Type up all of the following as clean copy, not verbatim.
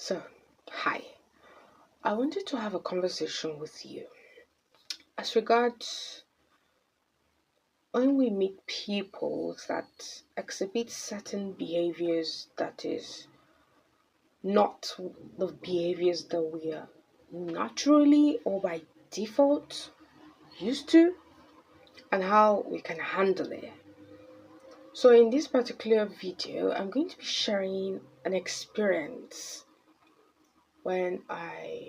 So, hi. I wanted to have a conversation with you as regards when we meet people that exhibit certain behaviors that is not the behaviors that we are naturally or by default used to, and how we can handle it. So in this particular video, I'm going to be sharing an experience when I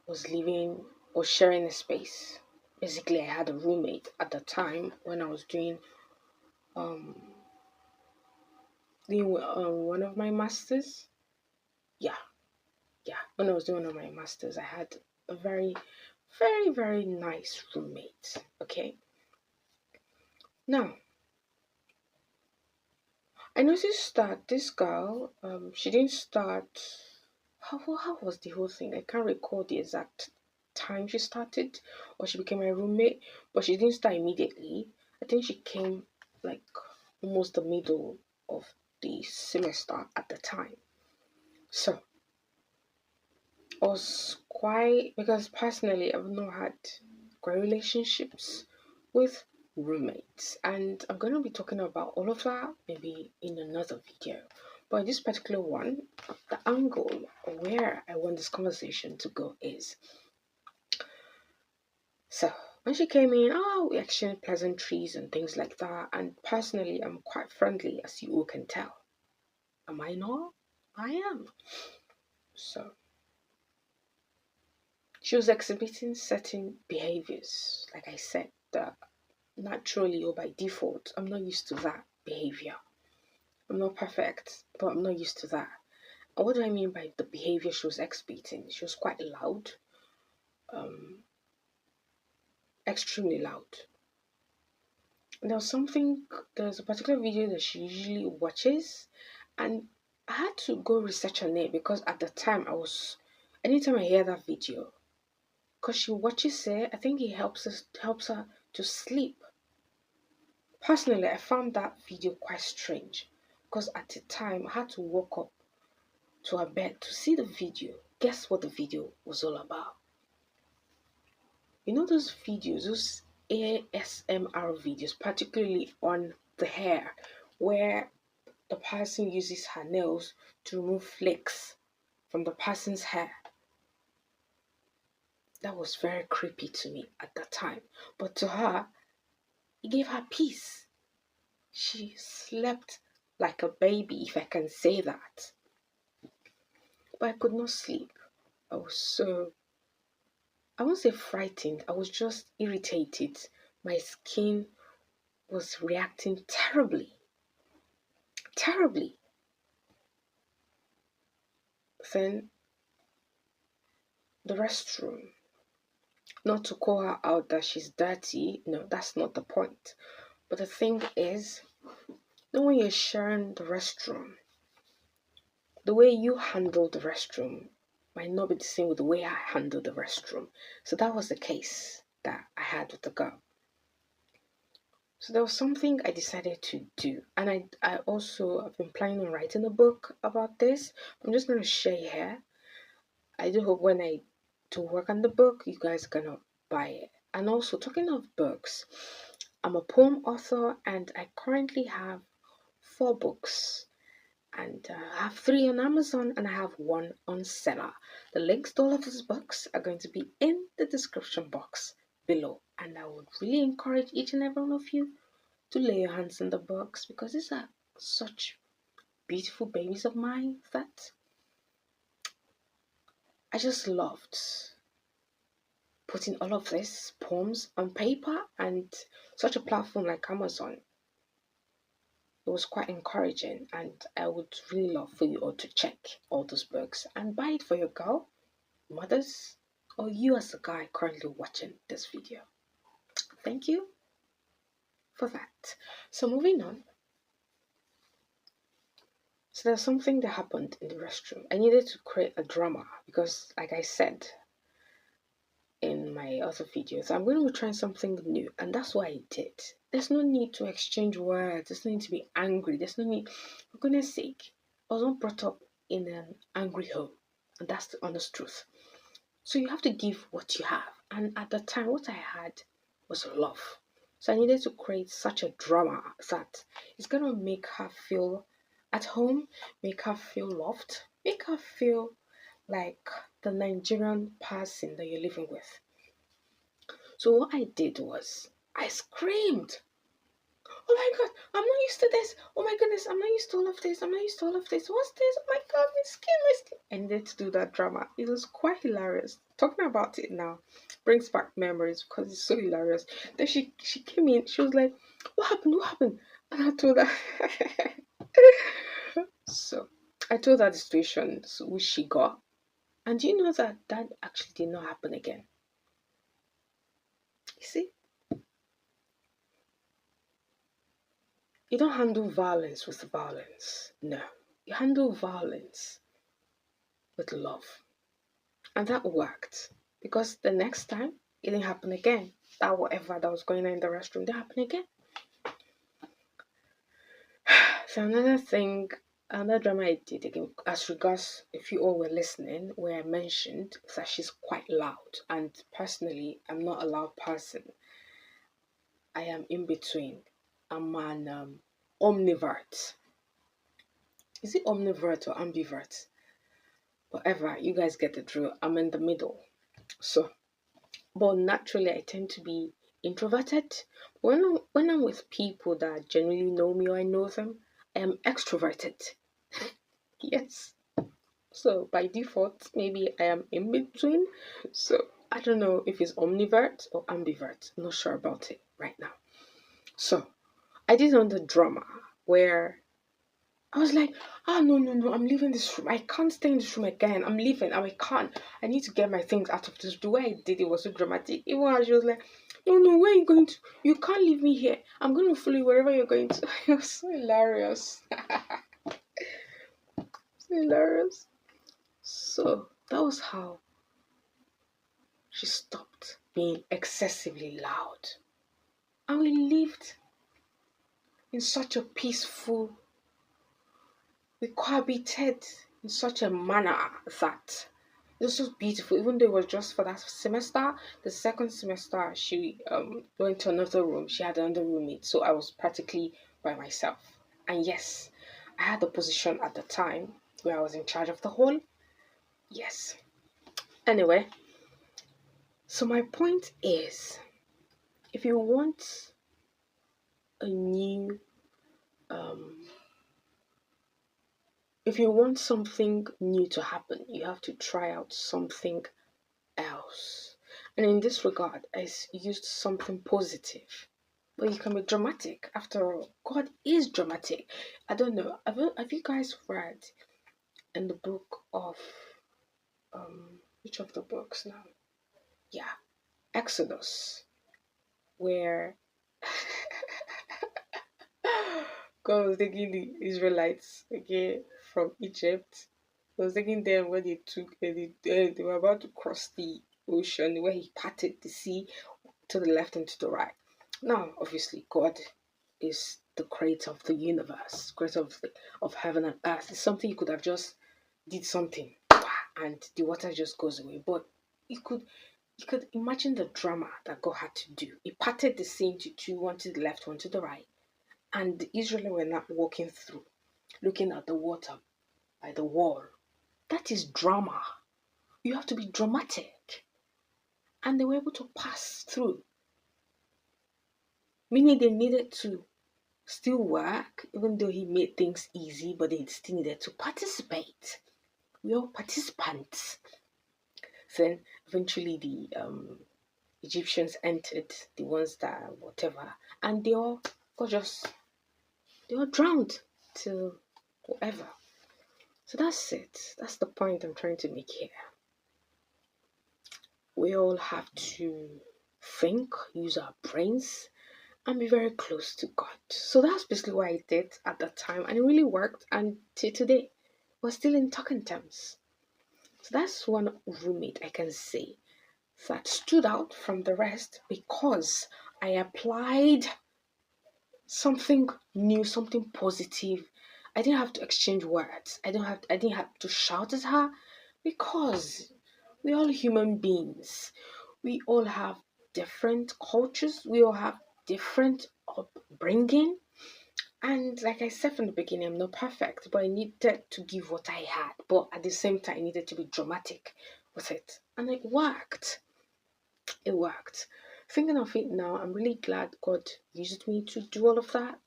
was living or sharing a space. Basically, I had a roommate at the time when I was um doing one of my masters. Yeah, when I was doing one of my masters, I had a very nice roommate. Okay, now I noticed that this girl, she didn't start. How was the whole thing? I can't recall the exact time she started or she became my roommate, but she didn't start immediately. I think she came like almost the middle of the semester at the time. So I was quite, because personally I've not had great relationships with roommates, and I'm going to be talking about all of that maybe in another video. But in this particular one, the angle where I want this conversation to go is, so when she came in, we exchanged pleasantries and things like that. And personally, I'm quite friendly, as you all can tell. Am I not? I am. So she was exhibiting certain behaviors, like I said, that naturally or by default, I'm not used to that behavior. I'm not perfect, but I'm not used to that. And what do I mean by the behavior she was exhibiting? She was quite loud, um, extremely loud. And there's a particular video that she usually watches, and I had to go research on it because at the time anytime I hear that video, because she watches it, I think it helps her to sleep. Personally, I found that video quite strange because at the time I had to walk up to her bed to see the video. Guess what the video was all about? You know those videos, those ASMR videos, particularly on the hair, where the person uses her nails to remove flakes from the person's hair. That was very creepy to me at that time. But to her, it gave her peace. She slept like a baby, if I can say that. But I could not sleep. I was I won't say frightened, I was just irritated. My skin was reacting terribly. Terribly. Then the restroom. Not to call her out that she's dirty, no, that's not the point. But the thing is, when you're sharing the restroom, the way you handle the restroom might not be the same with the way I handle the restroom. So that was the case that I had with the girl. So there was something I decided to do. And I've been planning on writing a book about this. I'm just going to share here. I do hope when I do work on the book, you guys are going to buy it. And also, talking of books, I'm a poem author and I currently have 4 books. And I have 3 on Amazon and I have 1 on Seller. The links to all of these books are going to be in the description box below. And I would really encourage each and every one of you to lay your hands on the books because these are such beautiful babies of mine that I just loved putting all of these poems on paper, and such a platform like Amazon, it was quite encouraging, and I would really love for you all to check all those books and buy it for your girl, mothers, or you as a guy currently watching this video. Thank you for that. So moving on. So there's something that happened in the restroom. I needed to create a drama because, like I said in my other videos, I'm going to be trying something new, and that's what I did. There's no need to exchange words. There's no need to be angry. There's no need, for goodness sake. I was not brought up in an angry home, and that's the honest truth. So you have to give what you have. And at the time, what I had was love. So I needed to create such a drama that it's going to make her feel at home, make her feel loved, make her feel like the Nigerian person that you're living with. So what I did was I screamed. Oh my god, I'm not used to this. Oh my goodness, I'm not used to all of this. I'm not used to all of this. What's this? Oh my god, my skin, my skin. I needed to do that drama. It was quite hilarious. Talking about it now brings back memories because it's so hilarious. Then she came in, she was like, what happened? What happened? And I told her. So I told her the situation which she got. And do you know that that actually did not happen again? You see? You don't handle violence with violence. No. You handle violence with love. And that worked. Because the next time it didn't happen again. That whatever that was going on in the restroom didn't happen again. So another drama I did again, as regards if you all were listening, where I mentioned that she's quite loud. And personally, I'm not a loud person. I am in between. I'm an omnivert. Is it omnivert or ambivert? Whatever, you guys get the drill. I'm in the middle. So, but naturally, I tend to be introverted. When I'm with people that genuinely know me or I know them, I am extroverted. Yes. So by default, maybe I am in between. So I don't know if it's omnivert or ambivert. I'm not sure about it right now. So I did on the drama where I was like, no, no, no, I'm leaving this room. I can't stay in this room again. I'm leaving. I can't. I need to get my things out of this. The way I did it was so dramatic. Even when she was like, no, no, where are you going to? You can't leave me here. I'm going to follow you wherever you're going to. It was so hilarious. So hilarious. So that was how she stopped being excessively loud. And we lived in such a peaceful, we cohabited in such a manner that this was beautiful. Even though it was just for that semester, the second semester she went to another room. She had another roommate, so I was practically by myself. And yes, I had the position at the time where I was in charge of the whole. Yes. Anyway, so my point is, if you want a new, if you want something new to happen, you have to try out something else. And in this regard, I used something positive. But you can be dramatic. After all, God is dramatic. I don't know. Have you guys read in the book of which of the books now? Yeah, Exodus, where God was taking the Israelites, okay, from Egypt. He was taking them when they took they were about to cross the ocean, where he parted the sea to the left and to the right. Now, obviously, God is the creator of the universe, creator of heaven and earth. It's something you could have just did something and the water just goes away. But you could imagine the drama that God had to do. He parted the sea into two, one to the left, one to the right. And the Israelites were not walking through, looking at the water by the wall. That is drama. You have to be dramatic. And they were able to pass through, meaning they needed to still work, even though he made things easy, but they still needed to participate. We are participants. Then eventually the Egyptians entered, the ones that whatever, and they all drowned till whatever. So that's it. That's the point I'm trying to make here. We all have to think, use our brains, and be very close to God. So that's basically what I did at that time, and it really worked. And till today, we're still in talking terms. So that's one roommate I can say that stood out from the rest because I applied something new, something positive. I didn't have to exchange words. I didn't have to shout at her because we're all human beings. We all have different cultures. We all have different upbringing. And like I said from the beginning, I'm not perfect, but I needed to give what I had. But at the same time, I needed to be dramatic with it. And it worked. It worked. Thinking of it now, I'm really glad God used me to do all of that,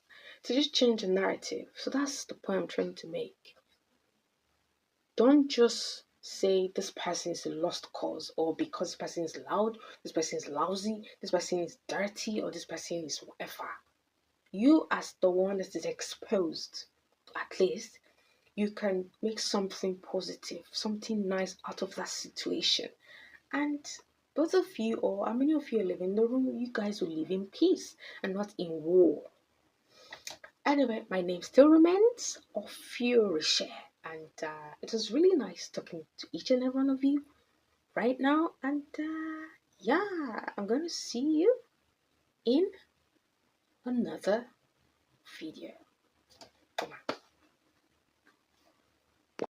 to just change the narrative. So that's the point I'm trying to make. Don't just say this person is a lost cause, or because this person is loud, this person is lousy, this person is dirty, or this person is whatever. You, as the one that is exposed, at least you can make something positive, something nice out of that situation. And both of you, or how many of you are living in the room, you guys will live in peace and not in war. Anyway, my name still remains Ofioriche, and it was really nice talking to each and every one of you right now. And yeah, I'm going to see you in another video.